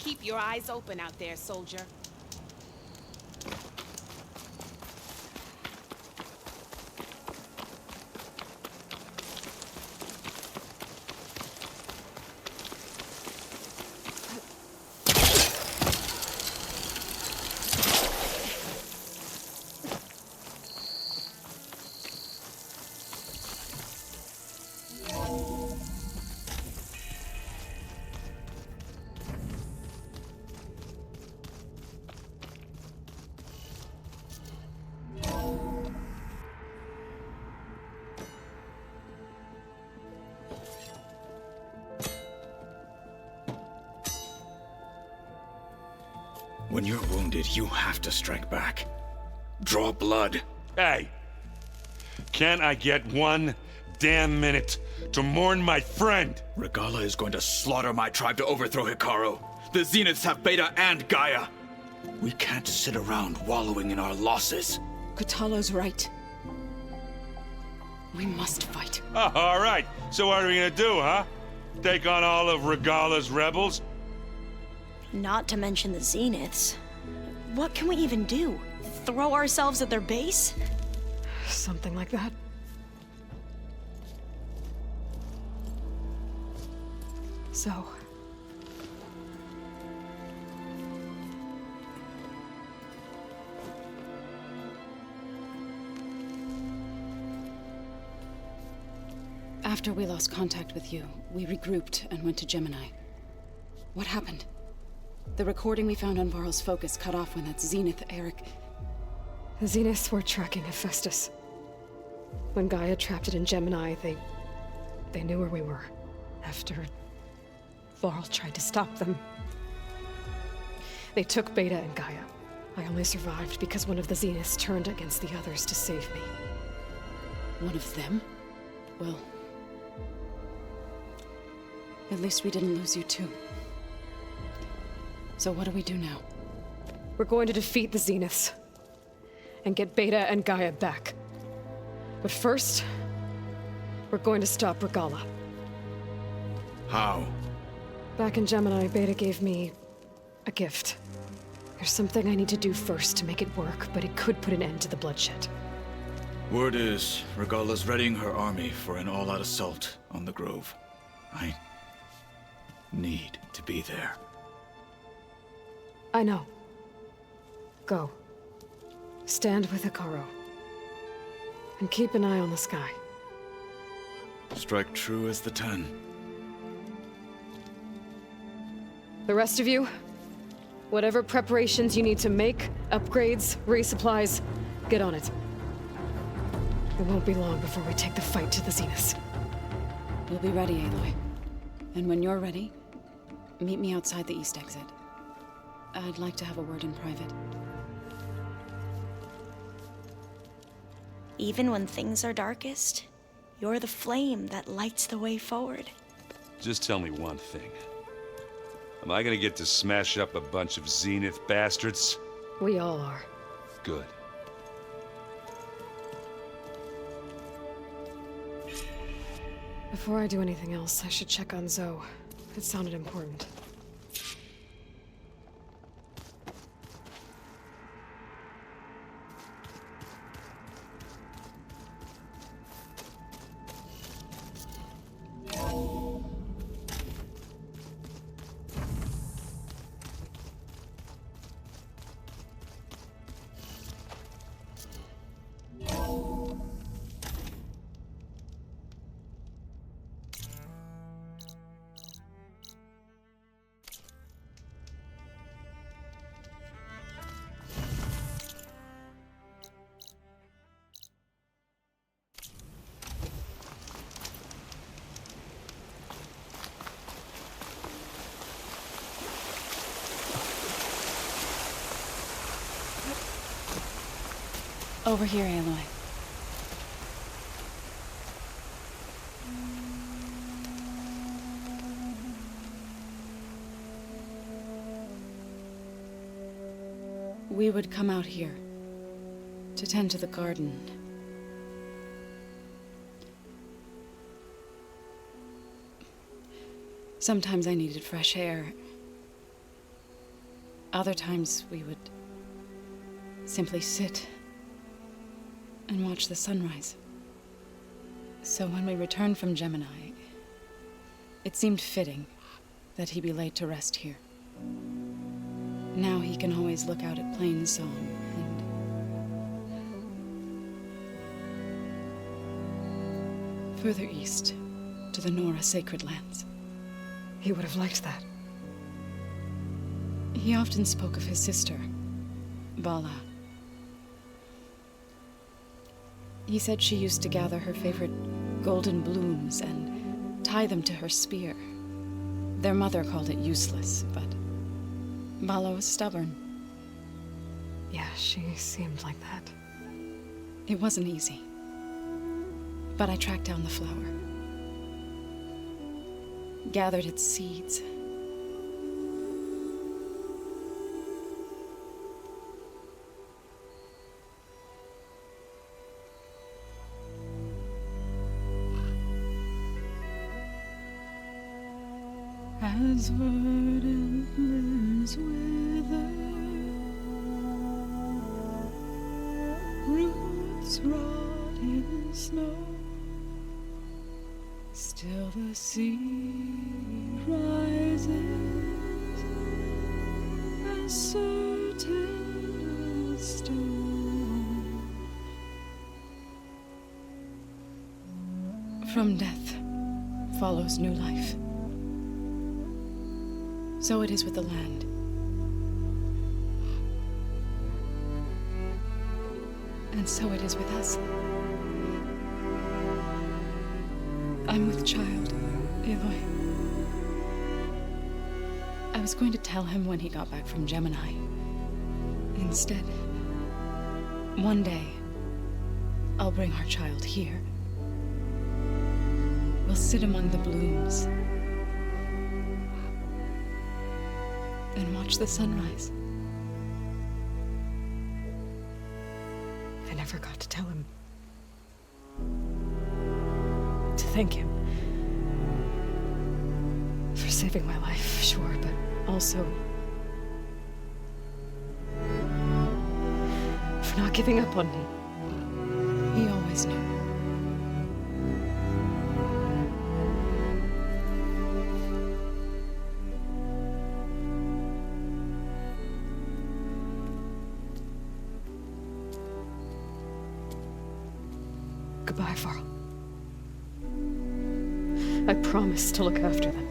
Keep your eyes open out there, soldier. When you're wounded, you have to strike back. Draw blood. Hey! Can't I get one damn minute to mourn my friend? Regala is going to slaughter my tribe to overthrow Hikaru. The Zeniths have Beta and Gaia. We can't sit around wallowing in our losses. Kotallo's right. We must fight. Oh, all right. So what are we gonna do, huh? Take on all of Regala's rebels? Not to mention the Zeniths. What can we even do? Throw ourselves at their base? Something like that. So... After we lost contact with you, we regrouped and went to Gemini. What happened? The recording we found on Varl's focus cut off when that Zenith, Eric... The Zeniths were tracking Hephaestus. When Gaia trapped it in Gemini, they knew where we were. After Varl tried to stop them. They took Beta and Gaia. I only survived because one of the Zeniths turned against the others to save me. One of them? Well... at least we didn't lose you too. So what do we do now? We're going to defeat the Zeniths. And get Beta and Gaia back. But first... we're going to stop Regala. How? Back in Gemini, Beta gave me... a gift. There's something I need to do first to make it work, but it could put an end to the bloodshed. Word is, Regala's readying her army for an all-out assault on the Grove. I need to be there. I know. Go. Stand with Hikaru. And keep an eye on the sky. Strike true as the 10. The rest of you, whatever preparations you need to make, upgrades, resupplies, get on it. It won't be long before we take the fight to the Zeniths. We'll be ready, Aloy. And when you're ready, meet me outside the east exit. I'd like to have a word in private. Even when things are darkest, you're the flame that lights the way forward. Just tell me one thing. Am I gonna get to smash up a bunch of Zenith bastards? We all are. Good. Before I do anything else, I should check on Zoe. It sounded important. Over here, Aloy. We would come out here to tend to the garden. Sometimes I needed fresh air. Other times we would simply sit and watch the sunrise. So when we returned from Gemini, it seemed fitting that he be laid to rest here. Now he can always look out at Plainsong and further east to the Nora sacred lands. He would have liked that. He often spoke of his sister, Vala. He said she used to gather her favorite golden blooms and tie them to her spear. Their mother called it useless, but Vala was stubborn. Yeah, she seemed like that. It wasn't easy. But I tracked down the flower. Gathered its seeds. As verdant limbs wither, roots rot in snow, still the sea rises, as certain as stone. From death follows new life. So it is with the land. And so it is with us. I'm with child, Aloy. I was going to tell him when he got back from Gemini. Instead, one day, I'll bring our child here. We'll sit among the blooms and watch the sunrise. I never got to tell him. To thank him. For saving my life, sure, but also for not giving up on me. He always knew. Goodbye, Varl. I promise to look after them.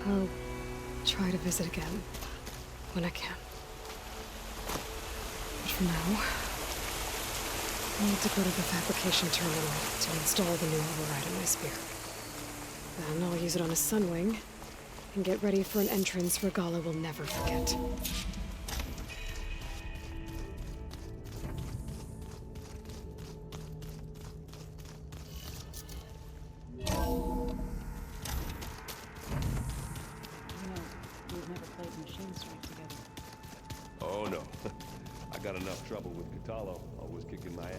I'll try to visit again when I can. But for now, I need to go to the fabrication terminal to install the new override in my spear. Then I'll use it on a sunwing, and get ready for an entrance Regala will never forget. We've never played Machine Strike together. Oh no. I got enough trouble with Katalo, always kicking my ass.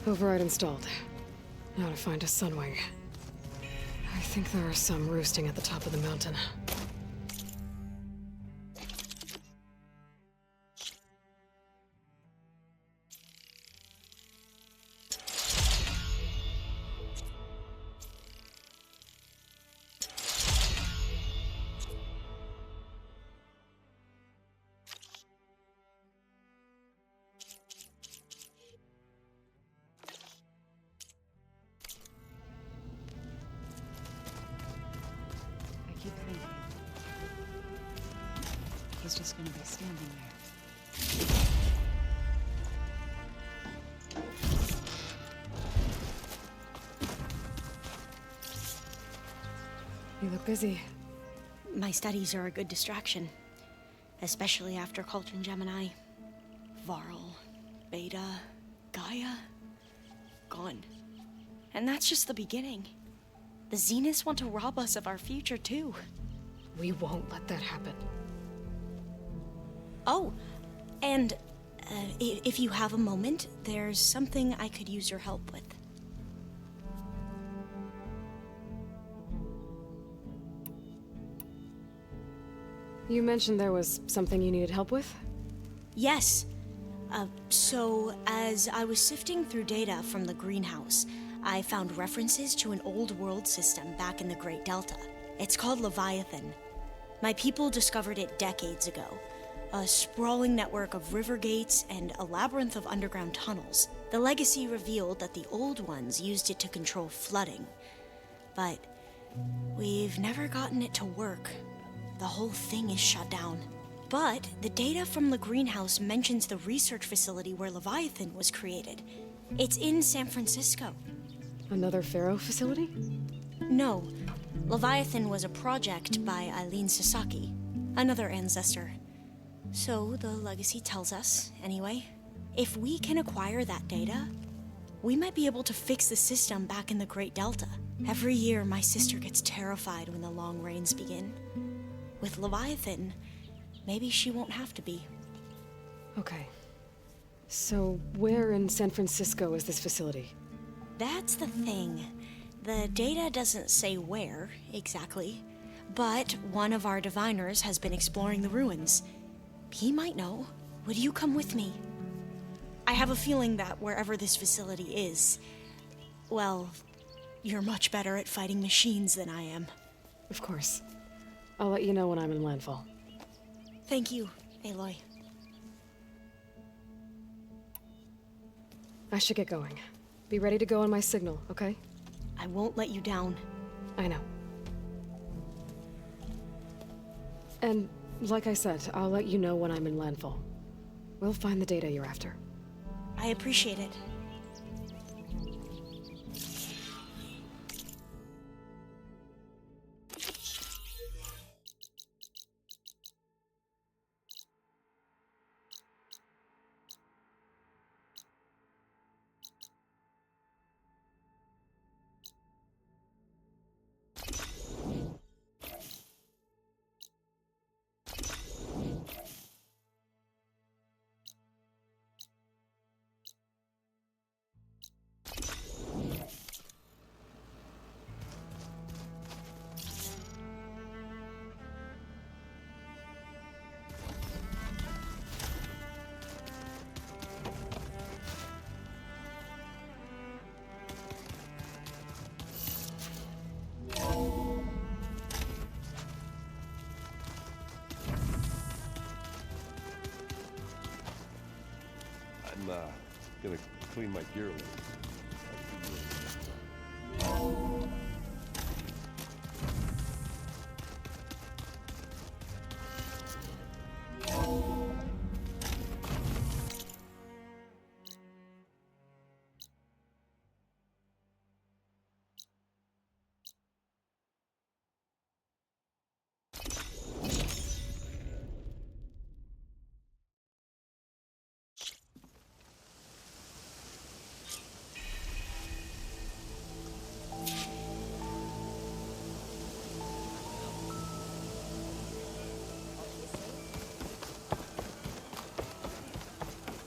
Override installed. Now to find a sunwing. I think there are some roosting at the top of the mountain. was just gonna be standing there. You look busy. My studies are a good distraction, especially after Cauldron Gemini. Varl, Beta, Gaia, gone. And that's just the beginning. The Zeniths want to rob us of our future, too. We won't let that happen. Oh, and if you have a moment, there's something I could use your help with. You mentioned there was something you needed help with? Yes. So, as I was sifting through data from the greenhouse, I found references to an old world system back in the Great Delta. It's called Leviathan. My people discovered it decades ago. A sprawling network of river gates and a labyrinth of underground tunnels. The legacy revealed that the old ones used it to control flooding. But we've never gotten it to work. The whole thing is shut down. But the data from the greenhouse mentions the research facility where Leviathan was created. It's in San Francisco. Another Pharaoh facility? No. Leviathan was a project by Eileen Sasaki, another ancestor. So the legacy tells us, anyway. If we can acquire that data, we might be able to fix the system back in the Great Delta. Every year, my sister gets terrified when the long rains begin. With Leviathan, maybe she won't have to be. Okay. So, where in San Francisco is this facility? That's the thing. The data doesn't say where, exactly. But one of our diviners has been exploring the ruins. He might know. Would you come with me? I have a feeling that wherever this facility is, well, you're much better at fighting machines than I am. Of course. I'll let you know when I'm in landfall. Thank you, Aloy. I should get going. Be ready to go on my signal, okay? I won't let you down. I know. And, like I said, I'll let you know when I'm in landfall. We'll find the data you're after. I appreciate it. I'm gonna clean my gear a little.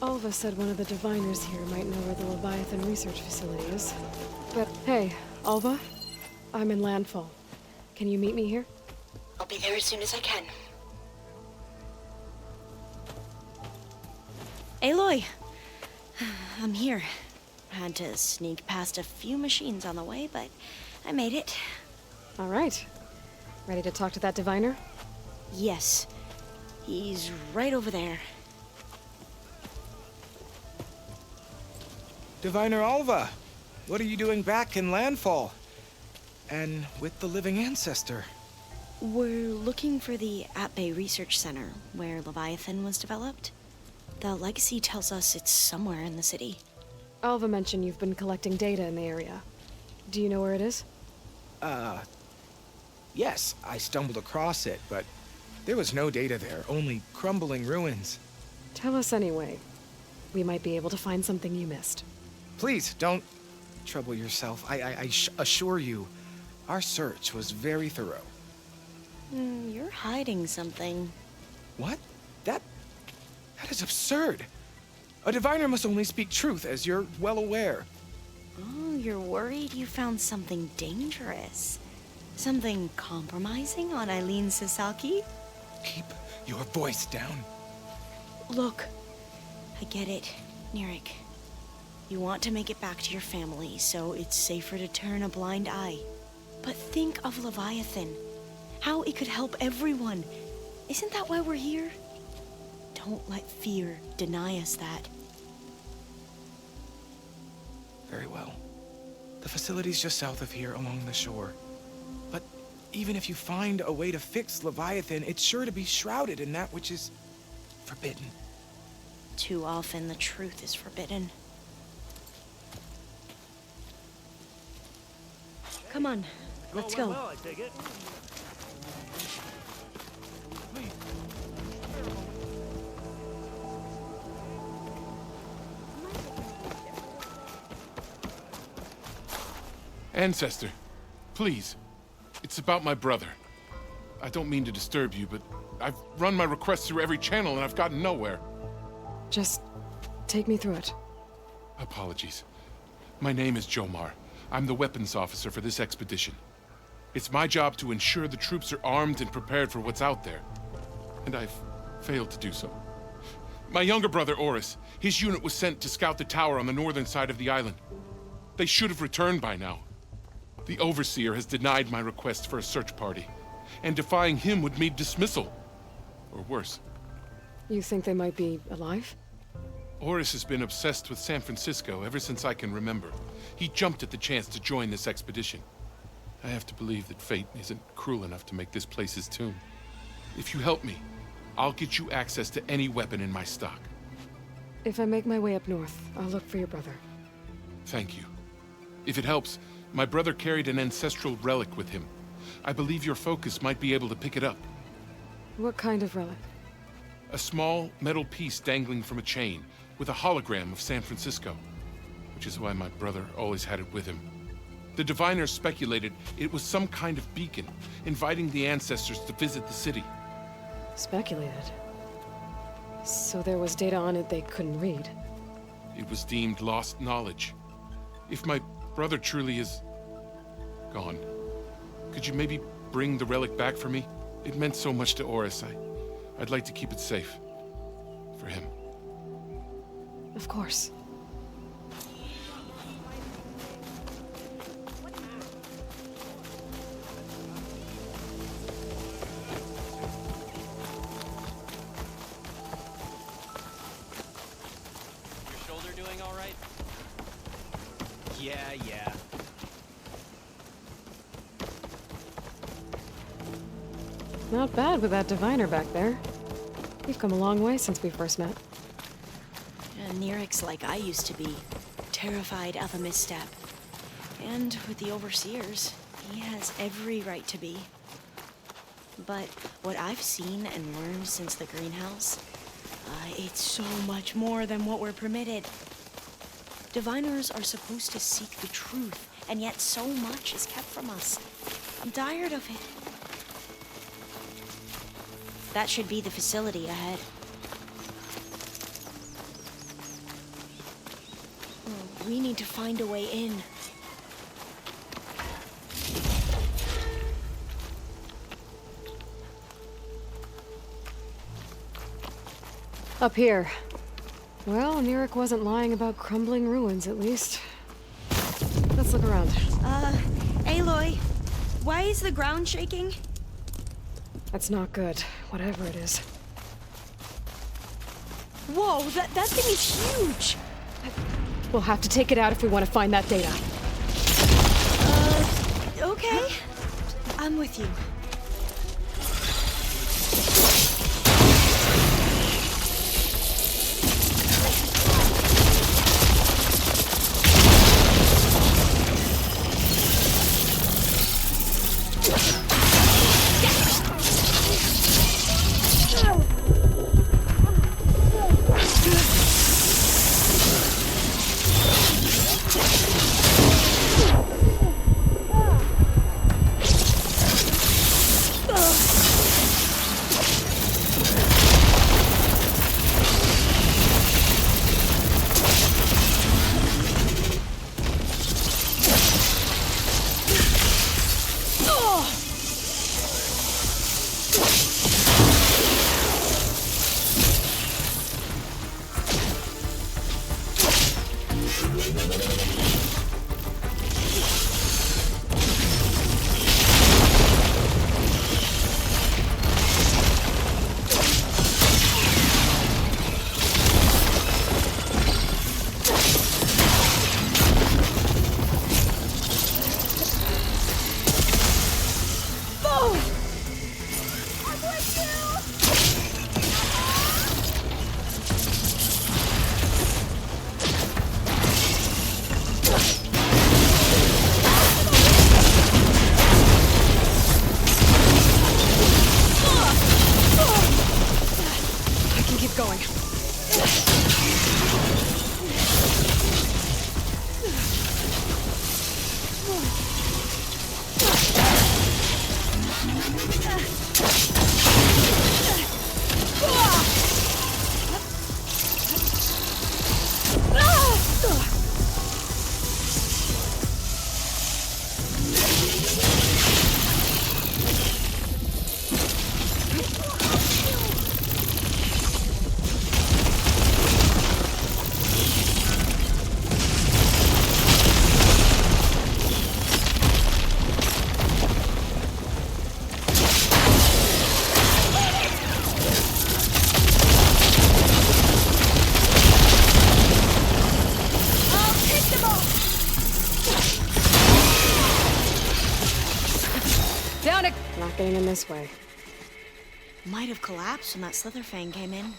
Alva said one of the diviners here might know where the Leviathan research facility is. But hey, Alva, I'm in landfall. Can you meet me here? I'll be there as soon as I can. Aloy! I'm here. Had to sneak past a few machines on the way, but I made it. All right. Ready to talk to that diviner? Yes. He's right over there. Diviner Alva, what are you doing back in landfall? And with the living ancestor? We're looking for the At Bay Research Center, where Leviathan was developed. The legacy tells us it's somewhere in the city. Alva mentioned you've been collecting data in the area. Do you know where it is? Yes, I stumbled across it, but there was no data there, only crumbling ruins. Tell us anyway. We might be able to find something you missed. Please, don't trouble yourself. I assure you, our search was very thorough. You're hiding something. What? That is absurd. A diviner must only speak truth, as you're well aware. Oh, you're worried you found something dangerous? Something compromising on Eileen Sasaki? Keep your voice down. Look, I get it, Nirik. You want to make it back to your family, so it's safer to turn a blind eye. But think of Leviathan. How it could help everyone. Isn't that why we're here? Don't let fear deny us that. Very well. The facility's just south of here, along the shore. But even if you find a way to fix Leviathan, it's sure to be shrouded in that which is forbidden. Too often the truth is forbidden. Come on, let's go. Well, I take it. Ancestor, please. It's about my brother. I don't mean to disturb you, but I've run my requests through every channel and I've gotten nowhere. Just take me through it. Apologies. My name is Jomar. I'm the weapons officer for this expedition. It's my job to ensure the troops are armed and prepared for what's out there. And I've failed to do so. My younger brother, Oris, his unit was sent to scout the tower on the northern side of the island. They should have returned by now. The Overseer has denied my request for a search party, and defying him would mean dismissal. Or worse. You think they might be alive? Oris has been obsessed with San Francisco ever since I can remember. He jumped at the chance to join this expedition. I have to believe that fate isn't cruel enough to make this place his tomb. If you help me, I'll get you access to any weapon in my stock. If I make my way up north, I'll look for your brother. Thank you. If it helps, my brother carried an ancestral relic with him. I believe your focus might be able to pick it up. What kind of relic? A small metal piece dangling from a chain with a hologram of San Francisco, which is why my brother always had it with him. The diviners speculated it was some kind of beacon, inviting the ancestors to visit the city. Speculated. So there was data on it they couldn't read. It was deemed lost knowledge. If my brother truly is gone, could you maybe bring the relic back for me? It meant so much to Oris. I'd like to keep it safe. For him. Of course. Your shoulder doing all right? Yeah. Not bad with that diviner back there. You've come a long way since we first met. Nirik's like I used to be, terrified of a misstep. And with the Overseers, he has every right to be. But what I've seen and learned since the greenhouse, it's so much more than what we're permitted. Diviners are supposed to seek the truth, and yet so much is kept from us. I'm tired of it. That should be the facility ahead. We need to find a way in. Up here. Well, Nirik wasn't lying about crumbling ruins, at least. Let's look around. Aloy, why is the ground shaking? That's not good, whatever it is. Whoa, that thing is huge! We'll have to take it out if we want to find that data. Okay. I'm with you. Not getting in this way. Might have collapsed when that Slitherfang came in.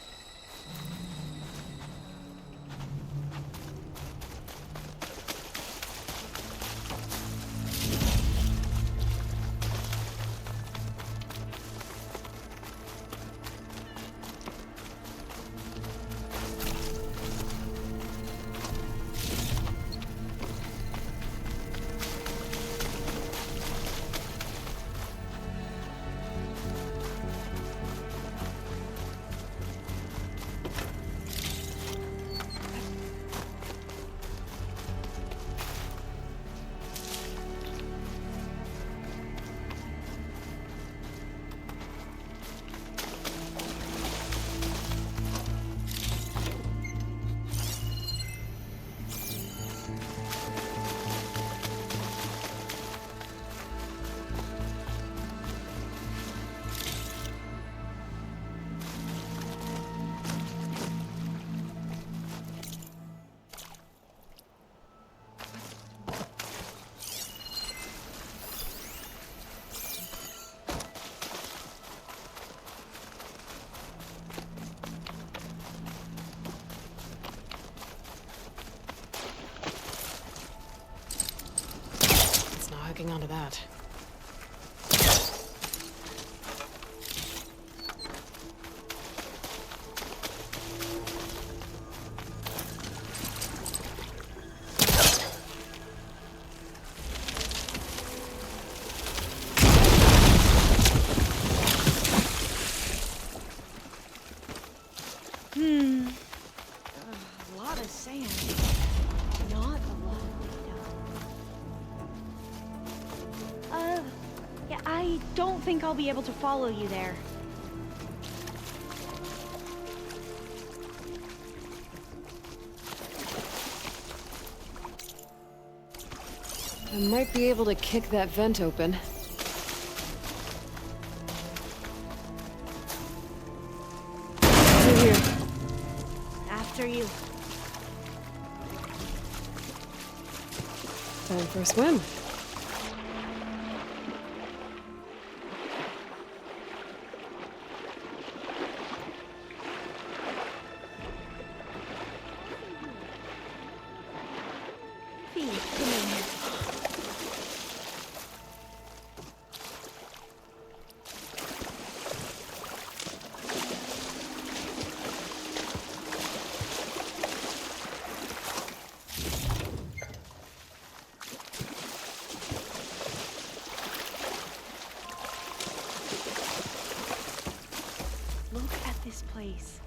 Hooking onto that. A lot of sand. Not a lot of data. Yeah, I don't think I'll be able to follow you there. I might be able to kick that vent open. Through here. After you. Time for a swim. This place.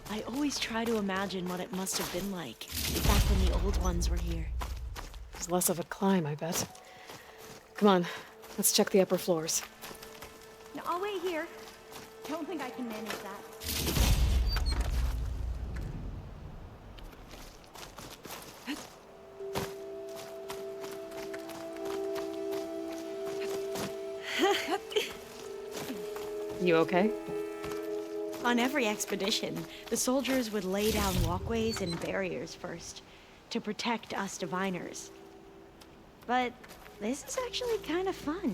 I always try to imagine what it must have been like back when the old ones were here. It's less of a climb, I bet. Come on, let's check the upper floors. No, I'll wait here. Don't think I can manage that. You okay? On every expedition, the soldiers would lay down walkways and barriers first to protect us diviners. But this is actually kind of fun.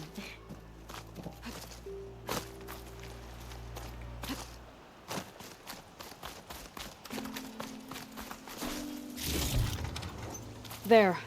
There.